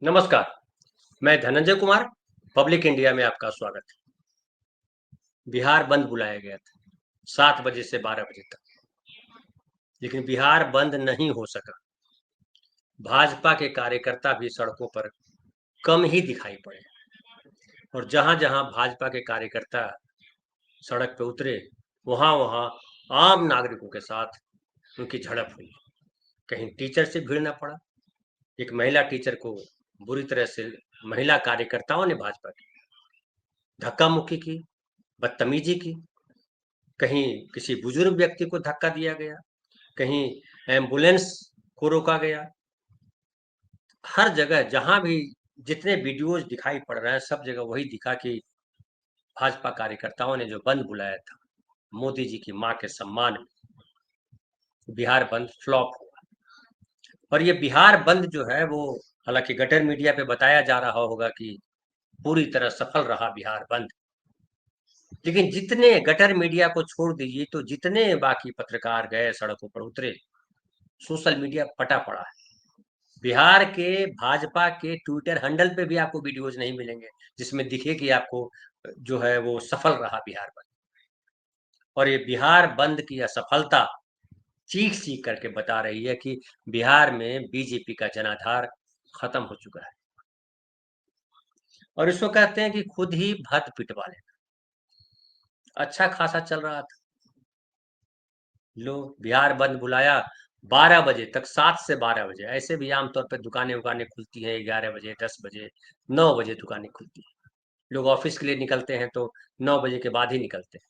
नमस्कार। मैं Dhananjay Kumar. Public India में आपका स्वागत है। बिहार बंद बुलाया गया था 7 बजे से 12 बजे तक, लेकिन बिहार बंद नहीं हो सका। भाजपा के कार्यकर्ता भी सड़कों पर कम ही दिखाई पड़े, और जहां जहां भाजपा के कार्यकर्ता सड़क पर उतरे, वहां वहां आम नागरिकों के साथ उनकी झड़प हुई। कहीं टीचर से भिड़ना पड़ा। एक महिला टीचर को बुरी तरह से महिला कार्यकर्ताओं ने भाजपा की धक्का मुक्की की, बदतमीजी की। कहीं किसी बुजुर्ग व्यक्ति को धक्का दिया गया, कहीं एम्बुलेंस को रोका गया। हर जगह जहां भी जितने वीडियोज दिखाई पड़ रहे हैं, सब जगह वही दिखा कि भाजपा कार्यकर्ताओं ने जो बंद बुलाया था मोदी जी की मां के सम्मान में, बिहार बंद फ्लॉप हुआ। और ये बिहार बंद जो है वो, हालांकि गटर मीडिया पे बताया जा रहा होगा कि पूरी तरह सफल रहा बिहार बंद, लेकिन जितने गटर मीडिया को छोड़ दीजिए तो जितने बाकी पत्रकार गए सड़कों पर उतरे, सोशल मीडिया फटा पड़ा है। बिहार के भाजपा के ट्विटर हैंडल पे भी आपको वीडियोज नहीं मिलेंगे जिसमें दिखे कि आपको जो है वो सफल रहा बिहार बंद। और ये बिहार बंद की असफलता चीख चीख करके बता रही है कि बिहार में बीजेपी का जनाधार खत्म हो चुका है। और इसको कहते हैं कि खुद ही भद पिटवा लेना। अच्छा खासा चल रहा था, लो बिहार बंद बुलाया, 12 बजे तक, 7 से 12 बजे। ऐसे भी आमतौर पर दुकानें उकानें खुलती हैं 11 बजे, 10 बजे, 9 बजे दुकानें खुलती हैं। लोग ऑफिस के लिए निकलते हैं तो 9 बजे के बाद ही निकलते हैं।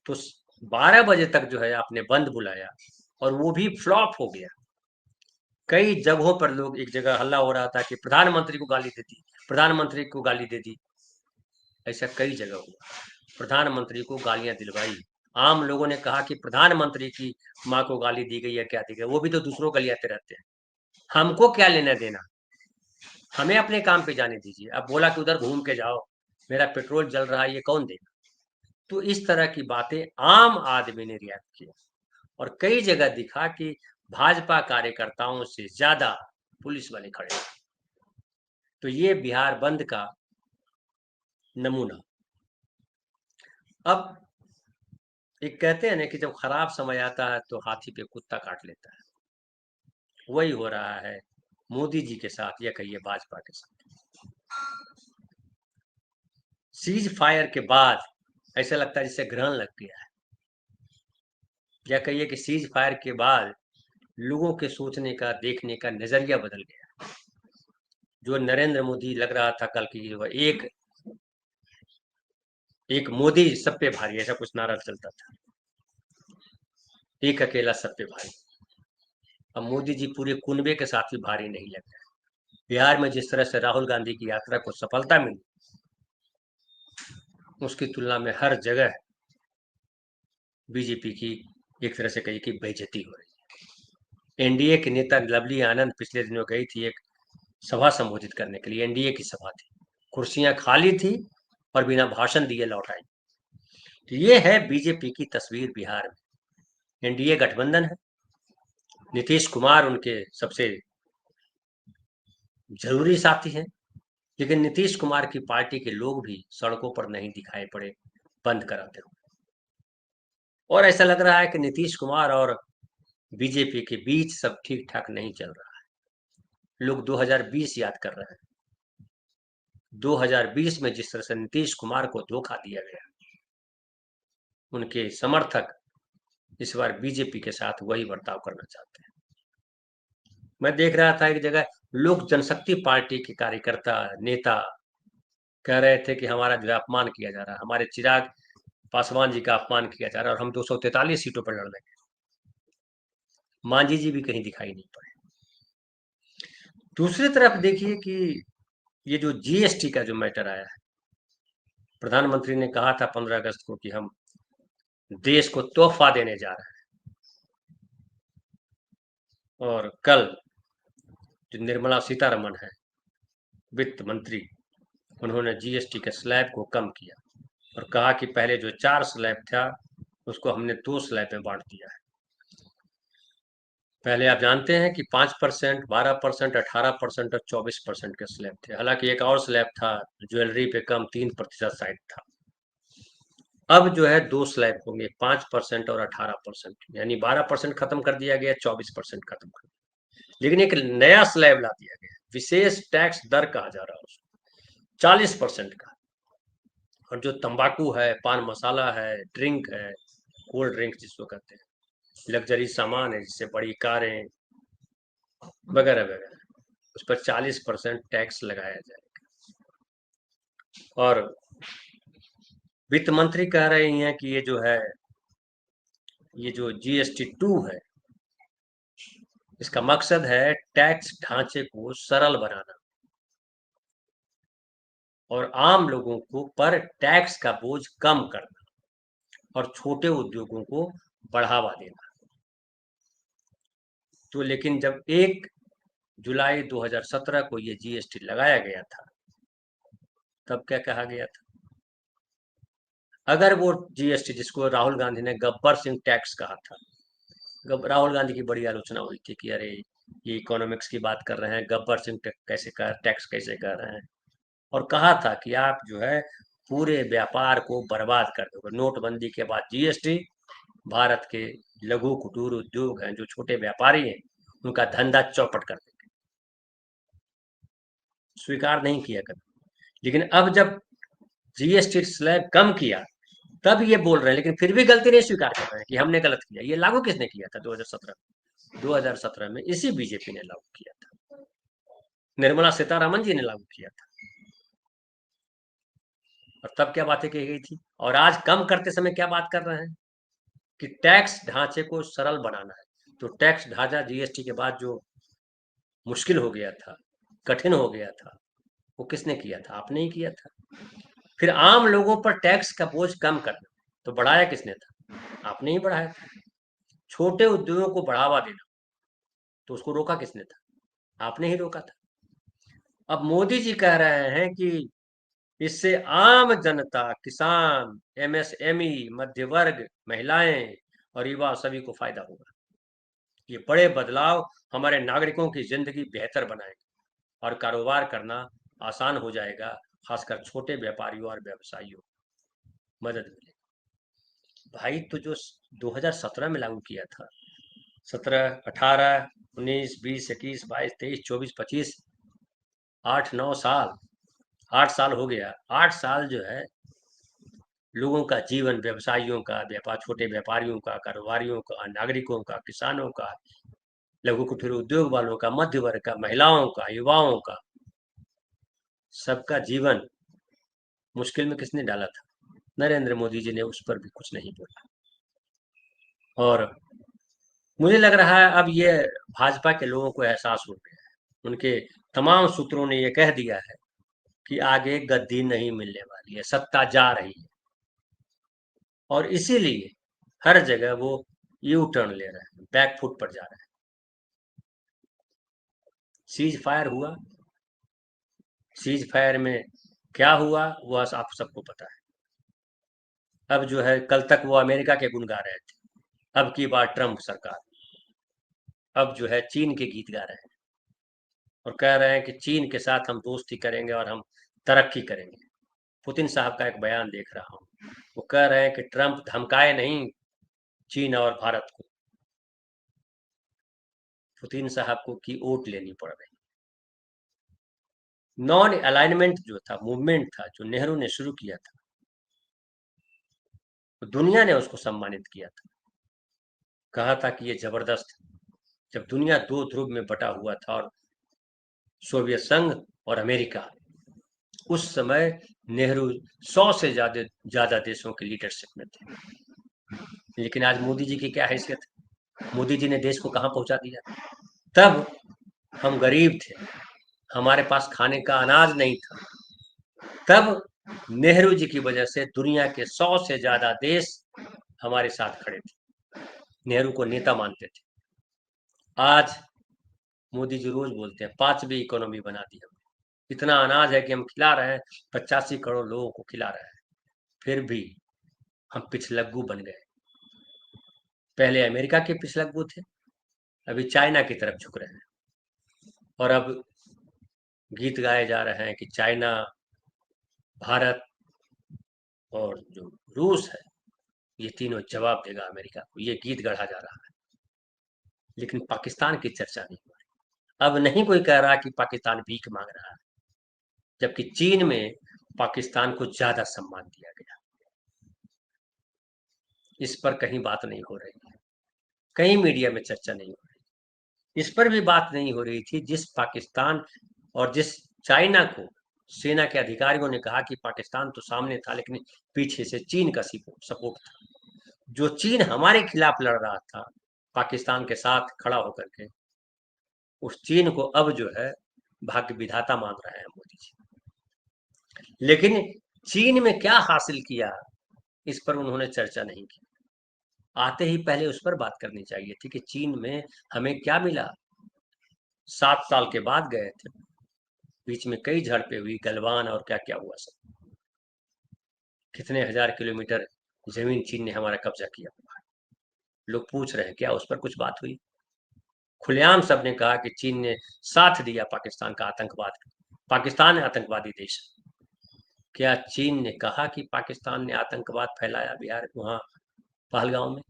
तो 12 बजे तक जो है आपने बंद बुलाया, और वो भी फ्लॉप हो गया। कई जगहों पर लोग, एक जगह हल्ला हो रहा था कि प्रधानमंत्री को गाली दे दी, प्रधानमंत्री को गाली दे दी। ऐसा कई जगह हुआ, प्रधानमंत्री को गालियां दिलवाई। आम लोगों ने कहा कि प्रधानमंत्री की माँ को गाली दी गई है, क्या दी गई, वो भी तो दूसरों को गालियाते रहते हैं, हमको क्या लेना देना, हमें अपने काम पे जाने दीजिए। अब बोला कि उधर घूम के जाओ, मेरा पेट्रोल जल रहा है, ये कौन देगा। तो इस तरह की बातें आम आदमी ने रिएक्ट किया, और कई जगह दिखा कि भाजपा कार्यकर्ताओं से ज्यादा पुलिस वाले खड़े हैं। तो ये बिहार बंद का नमूना। अब एक कहते हैं ना कि जब खराब समय आता है तो हाथी पे कुत्ता काट लेता है, वही हो रहा है मोदी जी के साथ, या कहिए भाजपा के साथ। सीज फायर के बाद ऐसा लगता है जैसे ग्रहण लग गया है, या कहिए कि सीज फायर के बाद लोगों के सोचने का, देखने का नजरिया बदल गया। जो नरेंद्र मोदी लग रहा था कल की, वह एक एक मोदी सब पे भारी, ऐसा कुछ नारा चलता था, एक अकेला सब पे भारी। अब मोदी जी पूरे कुनबे के साथ भी भारी नहीं लग रहे। बिहार में जिस तरह से राहुल गांधी की यात्रा को सफलता मिली, उसकी तुलना में हर जगह बीजेपी की एक तरह से कही कि बेइज्जती हो रही है। एनडीए के नेता लवली आनंद पिछले दिनों गई थी एक सभा संबोधित करने के लिए, एनडीए की सभा थी, कुर्सियां खाली थी और बिना भाषण दिए लौट आई। तो ये है बीजेपी की तस्वीर बिहार में। एनडीए गठबंधन है, नीतीश कुमार उनके सबसे जरूरी साथी हैं, लेकिन नीतीश कुमार की पार्टी के लोग भी सड़कों पर नहीं दिखाई पड़े बंद कराते हुए। और ऐसा लग रहा है कि नीतीश कुमार और बीजेपी के बीच सब ठीक ठाक नहीं चल रहा है। लोग 2020 याद कर रहे हैं। 2020 में जिस तरह से नीतीश कुमार को धोखा दिया गया, उनके समर्थक इस बार बीजेपी के साथ वही बर्ताव करना चाहते हैं। मैं देख रहा था एक जगह लोक जनशक्ति पार्टी के कार्यकर्ता, नेता कह रहे थे कि हमारा जो है अपमान किया जा रहा है, हमारे चिराग पासवान जी का अपमान किया जा रहा है, और हम 243 सीटों पर लड़ रहे हैं। मांझी जी भी कहीं दिखाई नहीं पड़े। दूसरी तरफ देखिए कि ये जो जीएसटी का जो मैटर आया है, प्रधानमंत्री ने कहा था 15 अगस्त को कि हम देश को तोहफा देने जा रहे हैं, और कल जो निर्मला सीतारमण है, वित्त मंत्री, उन्होंने जीएसटी के स्लैब को कम किया और कहा कि पहले जो 4 स्लैब था उसको हमने 2 स्लैब में बांट दिया है। पहले आप जानते हैं कि 5%, 12%, 18% और 24% के स्लैब थे। हालांकि एक और स्लैब था ज्वेलरी पे कम 3% साइड था। अब जो है दो स्लैब होंगे, 5% और 18%, यानी 12% खत्म कर दिया गया, 24% खत्म कर दिया। लेकिन एक नया स्लैब ला दिया गया, विशेष टैक्स दर कहा जा रहा है उसको, 40% का। और जो तंबाकू है, पान मसाला है, ड्रिंक है, कोल्ड ड्रिंक जिसको कहते हैं, लग्जरी सामान है जिससे बड़ी कारें वगैरह वगैरह, उस पर 40% टैक्स लगाया जाएगा। और वित्त मंत्री कह रही हैं कि ये जो है, ये जो GST 2 है, इसका मकसद है टैक्स ढांचे को सरल बनाना और आम लोगों को पर टैक्स का बोझ कम करना और छोटे उद्योगों को बढ़ावा देना। तो लेकिन जब 1 जुलाई 2017 को ये GST लगाया गया था, तब क्या कहा गया था? अगर वो GST, जिसको राहुल गांधी ने गब्बर सिंह टैक्स कहा था, राहुल गांधी की बड़ी आलोचना हुई थी कि अरे ये इकोनॉमिक्स की बात कर रहे हैं, गब्बर सिंह टैक्स कैसे कर रहे हैं। और कहा था कि आप जो है पूरे व्यापार को बर्बाद कर दोगे। नोटबंदी के बाद GST भारत के लघु कुटीर उद्योग हैं, जो छोटे व्यापारी हैं, उनका धंधा चौपट कर देंगे। स्वीकार नहीं किया कभी। लेकिन अब जब GST स्लैब कम किया, तब ये बोल रहे हैं, लेकिन फिर भी गलती नहीं स्वीकार कर रहे हैं कि हमने गलत किया। ये लागू किसने किया था? 2017 में इसी बीजेपी ने लागू किया था, निर्मला सीतारमन जी ने लागू किया था। और तब क्या बातें कही गई थी, और आज कम करते समय क्या बात कर रहे हैं कि टैक्स ढांचे को सरल बनाना है। तो टैक्स ढांचा GST के बाद जो मुश्किल हो गया था, कठिन हो गया था, वो किसने किया था? आपने ही किया था। फिर आम लोगों पर टैक्स का बोझ कम करना, तो बढ़ाया किसने था? आपने ही बढ़ाया था। छोटे उद्योगों को बढ़ावा देना, तो उसको रोका किसने था? आपने ही रोका था। अब मोदी जी कह रहे हैं कि इससे आम जनता, किसान, MSME, मध्य वर्ग, महिलाएं और युवा सभी को फायदा होगा। ये बड़े बदलाव हमारे नागरिकों की जिंदगी बेहतर बनाएंगे और कारोबार करना आसान हो जाएगा, खासकर छोटे व्यापारियों और व्यवसायियों को मदद मिलेगी। भाई, तो जो 2017 में लागू किया था, 17, 18, 19, 20, 21, 22, 23, 24, 25, 8, 9 साल, 8 साल हो गया। 8 साल जो है लोगों का जीवन, व्यवसायियों का, व्यापार, छोटे व्यापारियों का, कारोबारियों का, नागरिकों का, किसानों का, लघु कुटीर उद्योग वालों का, मध्य वर्ग का, महिलाओं का, युवाओं का, सबका जीवन मुश्किल में किसने डाला था? नरेंद्र मोदी जी ने उस पर भी कुछ नहीं बोला। और मुझे लग रहा है अब ये भाजपा के लोगों को एहसास हो गया है, उनके तमाम सूत्रों ने ये कह दिया है कि आगे गद्दी नहीं मिलने वाली है, सत्ता जा रही है। और इसीलिए हर जगह वो यू टर्न ले रहा है, बैक फुट पर जा रहा है। सीज फायर हुआ, सीज फायर में क्या हुआ वह आप सबको पता है। अब जो है, कल तक वो अमेरिका के गुण गा रहे थे, अब की बार ट्रंप सरकार, अब जो है चीन के गीत गा रहे हैं और कह रहे हैं कि चीन के साथ हम दोस्ती करेंगे और हम तरक्की करेंगे। पुतिन साहब का एक बयान देख रहा हूँ, वो कह रहे हैं कि ट्रंप धमकाए नहीं चीन और भारत को, पुतिन साहब को की वोट लेनी पड़ रही। नॉन अलाइनमेंट जो था, मूवमेंट था, जो नेहरू ने शुरू किया था, तो दुनिया ने उसको सम्मानित किया था, कहा था कि ये जबरदस्त। जब दुनिया दो ध्रुव में बटा हुआ था और सोवियत संघ और अमेरिका, उस समय नेहरू 100 से ज्यादा देशों के लीडरशिप में थे। लेकिन आज मोदी जी की क्या हैसियत है? मोदी जी ने देश को कहां पहुंचा दिया? तब हम गरीब थे, हमारे पास खाने का अनाज नहीं था, तब नेहरू जी की वजह से दुनिया के 100 से ज्यादा देश हमारे साथ खड़े थे, नेहरू को नेता मानते थे। आज मोदी जी रोज बोलते हैं 5वीं इकोनॉमी बना दी हमने, इतना अनाज है कि हम खिला रहे हैं, 85 करोड़ लोगों को खिला रहे हैं, फिर भी हम पिछलग्गू बन गए। पहले अमेरिका के पिछलग्गू थे, अभी चाइना की तरफ झुक रहे हैं और अब गीत गाए जा रहे हैं कि चाइना, भारत और जो रूस है, ये तीनों जवाब देगा अमेरिका को। ये गीत गढ़ा जा रहा है, लेकिन पाकिस्तान की चर्चा नहीं हो रही। अब नहीं कोई कह रहा कि पाकिस्तान भीख मांग रहा है, जबकि चीन में पाकिस्तान को ज्यादा सम्मान दिया गया। इस पर कहीं बात नहीं हो रही है, कहीं मीडिया में चर्चा नहीं हो रही। इस पर भी बात नहीं हो रही थी जिस पाकिस्तान और जिस चाइना को सेना के अधिकारियों ने कहा कि पाकिस्तान तो सामने था लेकिन पीछे से चीन का सपोर्ट था। जो चीन हमारे खिलाफ लड़ रहा था पाकिस्तान के साथ खड़ा होकर के, उस चीन को अब जो है भाग्य विधाता मान रहे हैं मोदी जी। लेकिन चीन में क्या हासिल किया, इस पर उन्होंने चर्चा नहीं की। आते ही पहले उस पर बात करनी चाहिए थी कि चीन में हमें क्या मिला। 7 साल के बाद गए थे, बीच में कई झड़पें हुई, गलवान और क्या क्या हुआ सब। कितने हजार किलोमीटर जमीन चीन ने हमारा कब्जा किया हुआ है। लोग पूछ रहे हैं क्या उस पर कुछ बात हुई? खुलेआम सबने कहा कि चीन ने साथ दिया पाकिस्तान का आतंकवाद। पाकिस्तान आतंकवादी देश। क्या चीन ने कहा कि पाकिस्तान ने आतंकवाद फैलाया बिहार वहां पहलगांव में?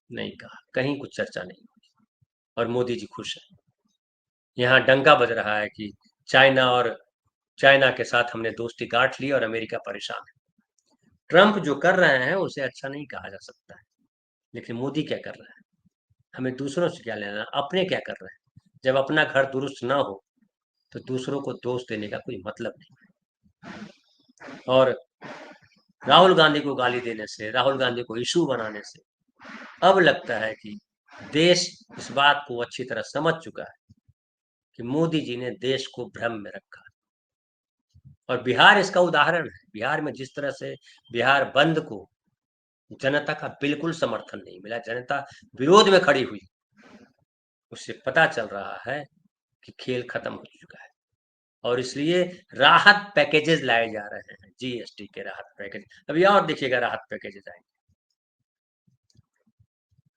नहीं कहा, कहीं कुछ चर्चा नहीं। और मोदी जी खुश है। यहाँ डंका बज रहा है कि चाइना के साथ हमने दोस्ती गांठ ली और अमेरिका परेशान है। ट्रंप जो कर रहे हैं उसे अच्छा नहीं कहा जा सकता है, लेकिन मोदी क्या कर रहे हैं? हमें दूसरों से क्या लेना, अपने क्या कर रहे हैं? जब अपना घर दुरुस्त ना हो तो दूसरों को दोष देने का कोई मतलब नहीं। और राहुल गांधी को गाली देने से, राहुल गांधी को इशू बनाने से अब लगता है कि देश इस बात को अच्छी तरह समझ चुका है कि मोदी जी ने देश को भ्रम में रखा। और बिहार इसका उदाहरण है। बिहार में जिस तरह से बिहार बंद को जनता का बिल्कुल समर्थन नहीं मिला, जनता विरोध में खड़ी हुई, उससे पता चल रहा है कि खेल खत्म हो चुका है। और इसलिए राहत पैकेजेस लाए जा रहे हैं, जीएसटी के राहत पैकेज। अभी और देखिएगा राहत पैकेजेस आएंगे।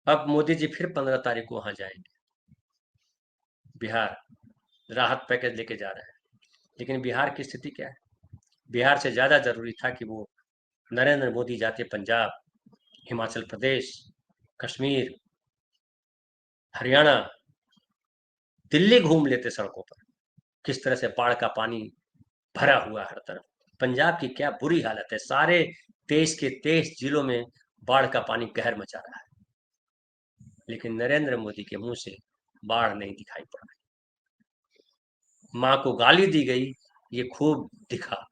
अब मोदी जी फिर 15 तारीख को वहां जाएंगे बिहार, राहत पैकेज लेके जा रहे हैं। लेकिन बिहार की स्थिति क्या है? बिहार से ज्यादा जरूरी था कि वो नरेंद्र मोदी जाते पंजाब, हिमाचल प्रदेश, कश्मीर, हरियाणा, दिल्ली घूम लेते सड़कों पर। किस तरह से बाढ़ का पानी भरा हुआ हर तरफ। पंजाब की क्या बुरी हालत है, सारे देश के 23 जिलों में बाढ़ का पानी कहर मचा रहा है। लेकिन नरेंद्र मोदी के मुंह से बाढ़ नहीं दिखाई पड़ रही। माँ को गाली दी गई, ये खूब दिखा।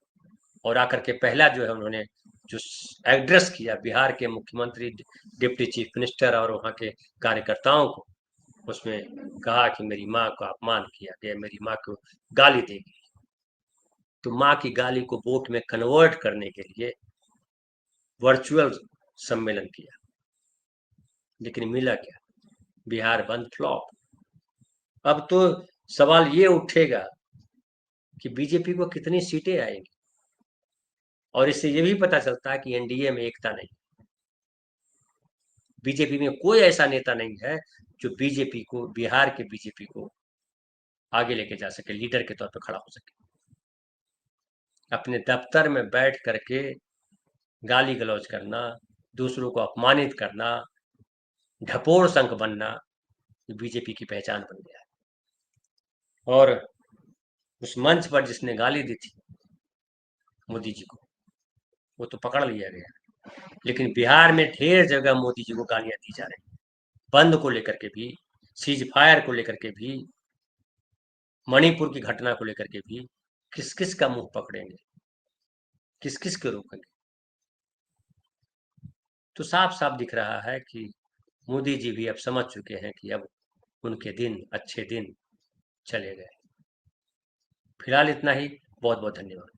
और आकर के पहला जो है उन्होंने जो एड्रेस किया बिहार के मुख्यमंत्री, डिप्टी चीफ मिनिस्टर और वहाँ के कार्यकर्ताओं को, उसमें कहा कि मेरी माँ का अपमान किया गया, मेरी माँ को गाली दी गई। तो माँ की गाली को वोट में कन्वर्ट करने के लिए वर्चुअल सम्मेलन किया, लेकिन मिला क्या? बिहार बंद फ्लॉप। अब तो सवाल ये उठेगा कि बीजेपी को कितनी सीटें आएंगी, और इससे ये भी पता चलता है कि एनडीए में एकता नहीं। बीजेपी में कोई ऐसा नेता नहीं है जो बीजेपी को, बिहार के बीजेपी को आगे लेके जा सके, लीडर के तौर पर खड़ा हो सके। अपने दफ्तर में बैठ करके गाली गलौज करना, दूसरों को अपमानित करना, ढपोर संख बनना, बीजेपी की पहचान बन गया है। और उस मंच पर जिसने गाली दी थी मोदी जी को, वो तो पकड़ लिया गया। लेकिन बिहार में ढेर जगह मोदी जी को गालियां दी जा रही, बंद को लेकर के भी, सीज फायर को लेकर के भी, मणिपुर की घटना को लेकर के भी। किस किस का मुंह पकड़ेंगे, किस किस को रोकेंगे? तो साफ साफ दिख रहा है कि मोदी जी भी अब समझ चुके हैं कि अब उनके दिन, अच्छे दिन चले गए। फिलहाल इतना ही। बहुत बहुत धन्यवाद।